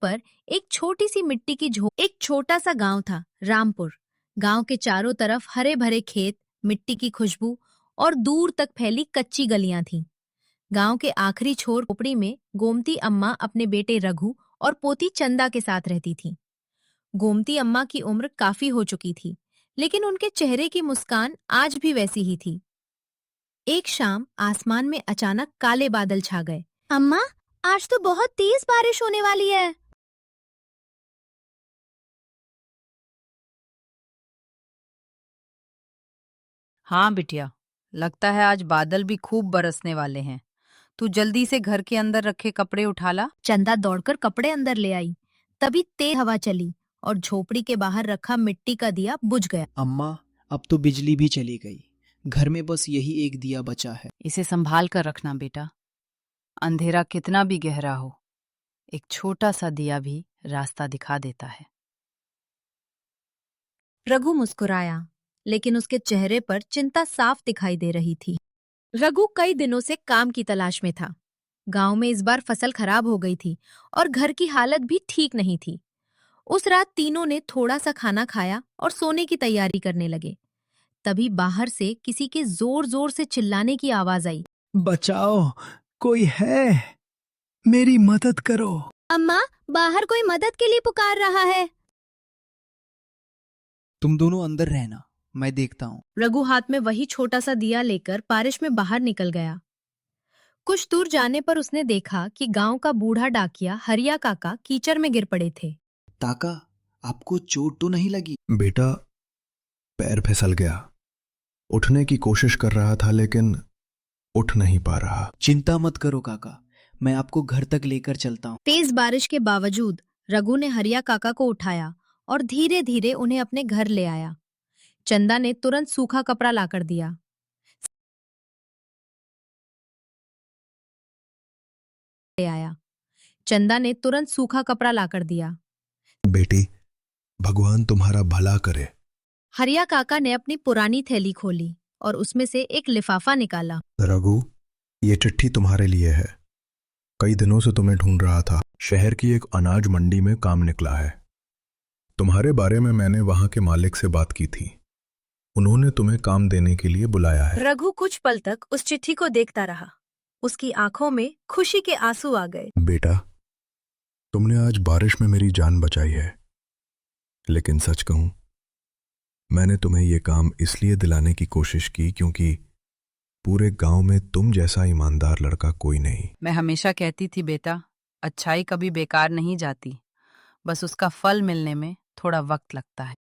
पर एक छोटी सी मिट्टी की एक छोटा सा गांव था, रामपुर। गांव के चारों तरफ हरे भरे खेत, मिट्टी की खुशबू और दूर तक फैली कच्ची गलियां थीं। गांव के आखिरी छोर झोपड़ी में गोमती अम्मा अपने बेटे रघु और पोती चंदा के साथ रहती थीं। गोमती अम्मा की उम्र काफी हो चुकी थी, लेकिन उनके चेहरे की मुस्कान आज भी वैसी ही थी। एक शाम आसमान में अचानक काले बादल छा गए। अम्मा, आज तो बहुत तेज बारिश होने वाली है। हाँ बिटिया, लगता है आज बादल भी खूब बरसने वाले हैं। तू जल्दी से घर के अंदर रखे कपड़े उठा ला। चंदा दौड़कर कपड़े अंदर ले आई। तभी तेज हवा चली और झोपड़ी के बाहर रखा मिट्टी का दिया बुझ गया। अम्मा, अब तो बिजली भी चली गई। घर में बस यही एक दिया बचा है। इसे संभाल कर रखना बेटा। अंधेरा कितना भी गहरा हो, एक छोटा सा दिया भी रास्ता दिखा देता है। रघु मुस्कुराया, लेकिन उसके चेहरे पर चिंता साफ दिखाई दे रही थी। रघु कई दिनों से काम की तलाश में था। गांव में इस बार फसल खराब हो गई थी और घर की हालत भी ठीक नहीं थी। उस रात तीनों ने थोड़ा सा खाना खाया और सोने की तैयारी करने लगे। तभी बाहर से किसी के जोर जोर से चिल्लाने की आवाज आई। बचाओ, कोई है, मेरी मदद करो। अम्मा, बाहर कोई मदद के लिए पुकार रहा है। तुम दोनों अंदर रहना, मैं देखता हूँ। रघु हाथ में वही छोटा सा दिया लेकर बारिश में बाहर निकल गया। कुछ दूर जाने पर उसने देखा कि गांव का बूढ़ा डाकिया हरिया काका कीचड़ में गिर पड़े थे। ताका, आपको चोट तो नहीं लगी? बेटा, पैर फिसल गया। उठने की कोशिश कर रहा था लेकिन उठ नहीं पा रहा। चिंता मत करो काका, मैं आपको घर तक लेकर चलता हूँ। तेज बारिश के बावजूद रघु ने हरिया काका को उठाया और धीरे धीरे उन्हें अपने घर ले आया। चंदा ने तुरंत सूखा कपड़ा लाकर दिया। चंदा ने तुरंत सूखा कपड़ा लाकर दिया। बेटी, भगवान तुम्हारा भला करे। हरिया काका ने अपनी पुरानी थैली खोली और उसमें से एक लिफाफा निकाला। रघु, ये चिट्ठी तुम्हारे लिए है। कई दिनों से तुम्हें ढूंढ रहा था। शहर की एक अनाज मंडी में काम निकला है। तुम्हारे बारे में मैंने वहां के मालिक से बात की थी। उन्होंने तुम्हें काम देने के लिए बुलाया है। रघु कुछ पल तक उस चिट्ठी को देखता रहा। उसकी आंखों में खुशी के आंसू आ गए। बेटा, तुमने आज बारिश में मेरी जान बचाई है, लेकिन सच कहूं, मैंने तुम्हें यह काम इसलिए दिलाने की कोशिश की क्योंकि पूरे गांव में तुम जैसा ईमानदार लड़का कोई नहीं। मैं हमेशा कहती थी बेटा, अच्छाई कभी बेकार नहीं जाती, बस उसका फल मिलने में थोड़ा वक्त लगता है।